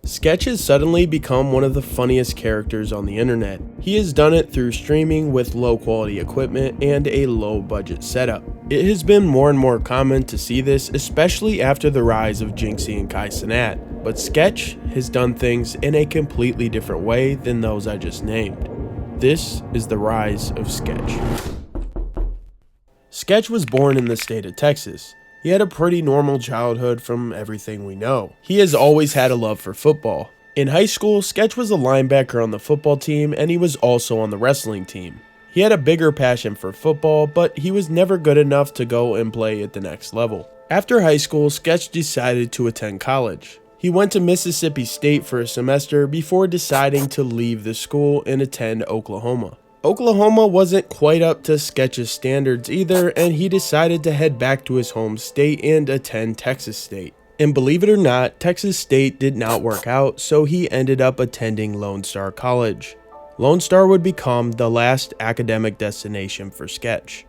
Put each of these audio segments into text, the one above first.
Sketch has suddenly become one of the funniest characters on the internet. He has done it through streaming with low quality equipment and a low budget setup. It has been more and more common to see this, especially after the rise of JYNXZI and CASEOH, but Sketch has done things in a completely different way than those I just named. This is the rise of Sketch. Sketch was born in the state of Texas. He had a pretty normal childhood from everything we know. He has always had a love for football. In high school, Sketch was a linebacker on the football team and he was also on the wrestling team. He had a bigger passion for football, but he was never good enough to go and play at the next level. After high school, Sketch decided to attend college. He went to Mississippi State for a semester before deciding to leave the school and attend Oklahoma. Oklahoma wasn't quite up to Sketch's standards either, and he decided to head back to his home state and attend Texas State. And believe it or not, Texas State did not work out, so he ended up attending Lone Star College. Lone Star would become the last academic destination for Sketch.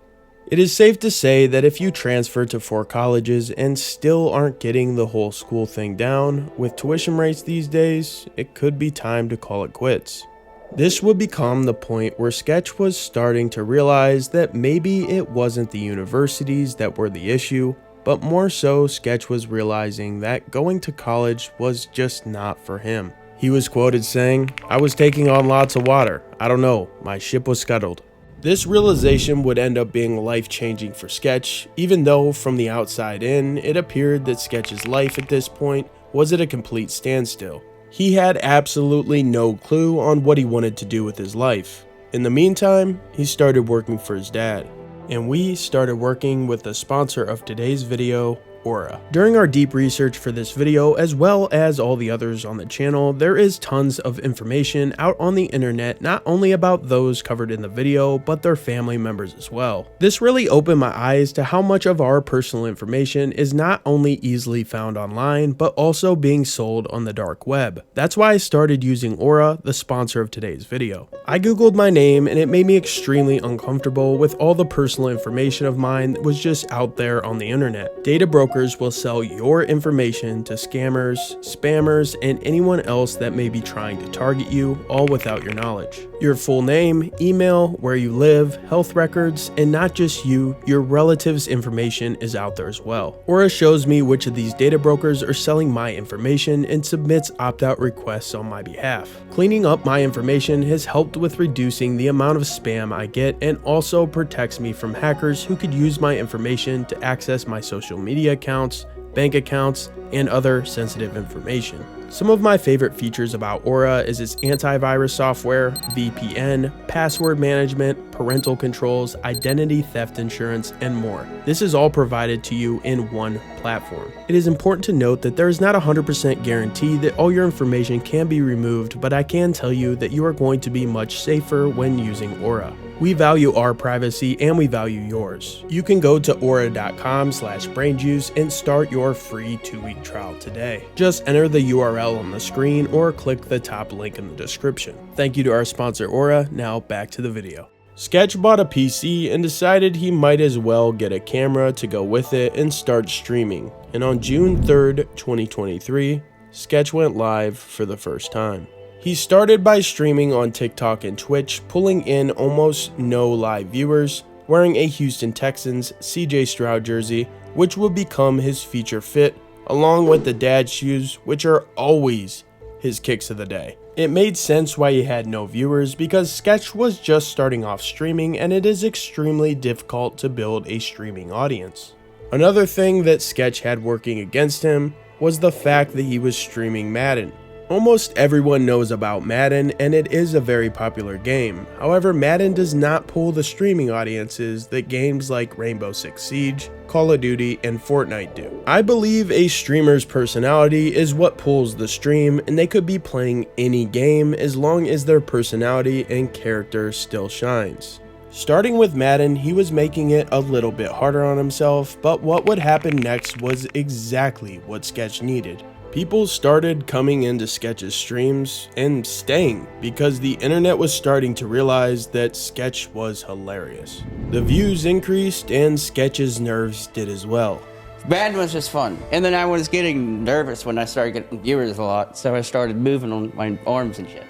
It is safe to say that if you transfer to 4 colleges and still aren't getting the whole school thing down, with tuition rates these days, it could be time to call it quits. This would become the point where Sketch was starting to realize that maybe it wasn't the universities that were the issue, but more so Sketch was realizing that going to college was just not for him. He was quoted saying, "I was taking on lots of water. I don't know, my ship was scuttled." This realization would end up being life-changing for Sketch, even though from the outside in, it appeared that Sketch's life at this point was at a complete standstill. He had absolutely no clue on what he wanted to do with his life. In the meantime, he started working for his dad. And we started working with the sponsor of today's video, Aura. During our deep research for this video, as well as all the others on the channel, there is tons of information out on the internet, not only about those covered in the video, but their family members as well. This really opened my eyes to how much of our personal information is not only easily found online, but also being sold on the dark web. That's why I started using Aura, the sponsor of today's video. I googled my name and it made me extremely uncomfortable with all the personal information of mine that was just out there on the internet. Data brokers will sell your information to scammers, spammers, and anyone else that may be trying to target you, all without your knowledge. Your full name, email, where you live, health records, and not just you, your relatives' information is out there as well. Aura shows me which of these data brokers are selling my information and submits opt-out requests on my behalf. Cleaning up my information has helped with reducing the amount of spam I get and also protects me from hackers who could use my information to access my social media accounts, bank accounts, and other sensitive information. Some of my favorite features about Aura is its antivirus software, VPN, password management, parental controls, identity theft insurance, and more. This is all provided to you in one platform. It is important to note that there is not a 100% guarantee that all your information can be removed, but I can tell you that you are going to be much safer when using Aura. We value our privacy and we value yours. You can go to aura.com/brainjuice and start your free 2-week trial today. Just enter the URL on the screen or click the top link in the description. Thank you to our sponsor Aura. Now back to the video. Sketch bought a PC and decided he might as well get a camera to go with it and start streaming. And on June 3rd, 2023, Sketch went live for the first time. He started by streaming on TikTok and Twitch, pulling in almost no live viewers, wearing a Houston Texans CJ Stroud jersey, which would become his feature fit, along with the dad shoes, which are always his kicks of the day. It made sense why he had no viewers because Sketch was just starting off streaming and it is extremely difficult to build a streaming audience. Another thing that Sketch had working against him was the fact that he was streaming Madden. Almost everyone knows about Madden and it is a very popular game. However, Madden does not pull the streaming audiences that games like Rainbow Six Siege, Call of Duty, and Fortnite do. I believe a streamer's personality is what pulls the stream, and they could be playing any game as long as their personality and character still shines. Starting with Madden, he was making it a little bit harder on himself, but what would happen next was exactly what Sketch needed. People started coming into Sketch's streams and staying because the internet was starting to realize that Sketch was hilarious. The views increased and Sketch's nerves did as well. Bad was just fun. And then I was getting nervous when I started getting viewers a lot, so I started moving on my arms and shit.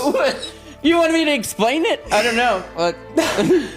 What? You want me to explain it? I don't know, but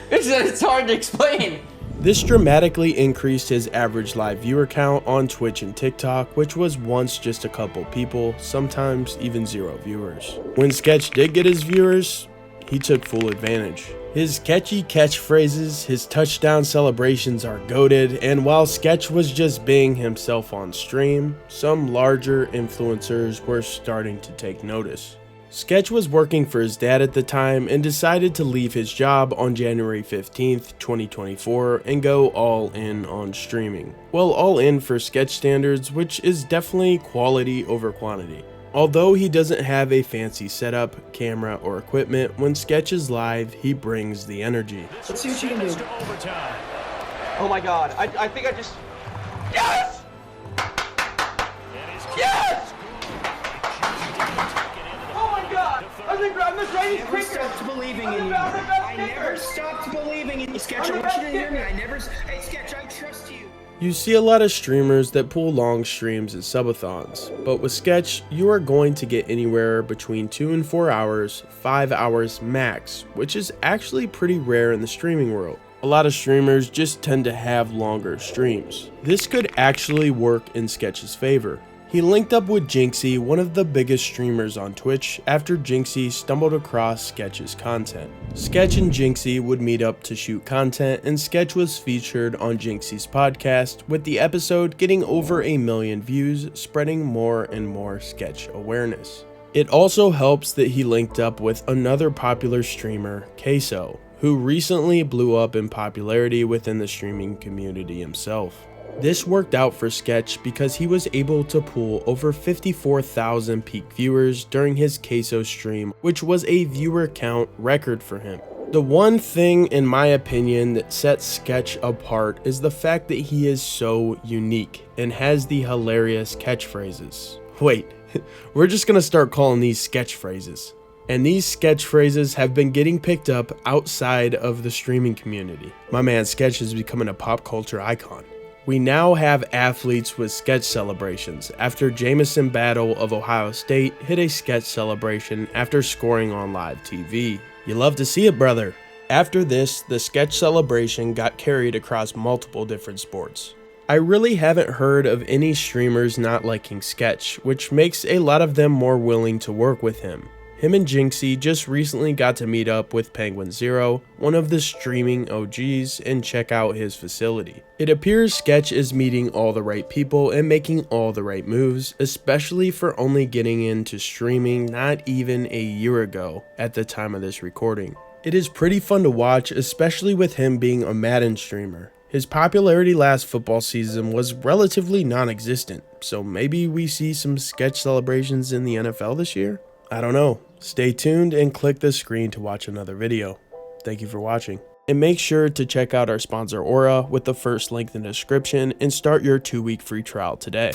it's hard to explain. This dramatically increased his average live viewer count on Twitch and TikTok, which was once just a couple people, sometimes even 0 viewers. When Sketch did get his viewers, he took full advantage. His catchy catchphrases, his touchdown celebrations are goated, and while Sketch was just being himself on stream, some larger influencers were starting to take notice. Sketch was working for his dad at the time and decided to leave his job on January 15th, 2024 and go all in on streaming. Well, all in for Sketch standards, which is definitely quality over quantity. Although he doesn't have a fancy setup, camera, or equipment, when Sketch is live, he brings the energy. Let's see what you can do. Oh my god, I think I just... Yes! Yes! I'm the greatest kicker. Stopped believing in you. I never stopped believing in you, Sketch. I want you to hear me. Hey, Sketch, I trust you. You see a lot of streamers that pull long streams as subathons, but with Sketch, you are going to get anywhere between 2 and 4 hours, 5 hours max, which is actually pretty rare in the streaming world. A lot of streamers just tend to have longer streams. This could actually work in Sketch's favor. He linked up with JYNXZI, one of the biggest streamers on Twitch, after JYNXZI stumbled across Sketch's content. Sketch and JYNXZI would meet up to shoot content, and Sketch was featured on JYNXZI's podcast, with the episode getting over 1 million views, spreading more and more Sketch awareness. It also helps that he linked up with another popular streamer, CASEOH, who recently blew up in popularity within the streaming community himself. This worked out for Sketch because he was able to pull over 54,000 peak viewers during his CASEOH stream, which was a viewer count record for him. The one thing, in my opinion, that sets Sketch apart is the fact that he is so unique and has the hilarious catchphrases. Wait, we're just gonna start calling these Sketch phrases. And these Sketch phrases have been getting picked up outside of the streaming community. My man Sketch is becoming a pop culture icon. We now have athletes with Sketch celebrations after Jamison Battle of Ohio State hit a Sketch celebration after scoring on live TV. You love to see it, brother. After this, the Sketch celebration got carried across multiple different sports. I really haven't heard of any streamers not liking Sketch, which makes a lot of them more willing to work with him. Him and JYNXZI just recently got to meet up with Penguin Zero, one of the streaming OGs, and check out his facility. It appears Sketch is meeting all the right people and making all the right moves, especially for only getting into streaming not even a year ago at the time of this recording. It is pretty fun to watch, especially with him being a Madden streamer. His popularity last football season was relatively non-existent, so maybe we see some Sketch celebrations in the NFL this year? I don't know. Stay tuned and click the screen to watch another video. Thank you for watching. And make sure to check out our sponsor Aura with the first link in the description and start your 2-week free trial today.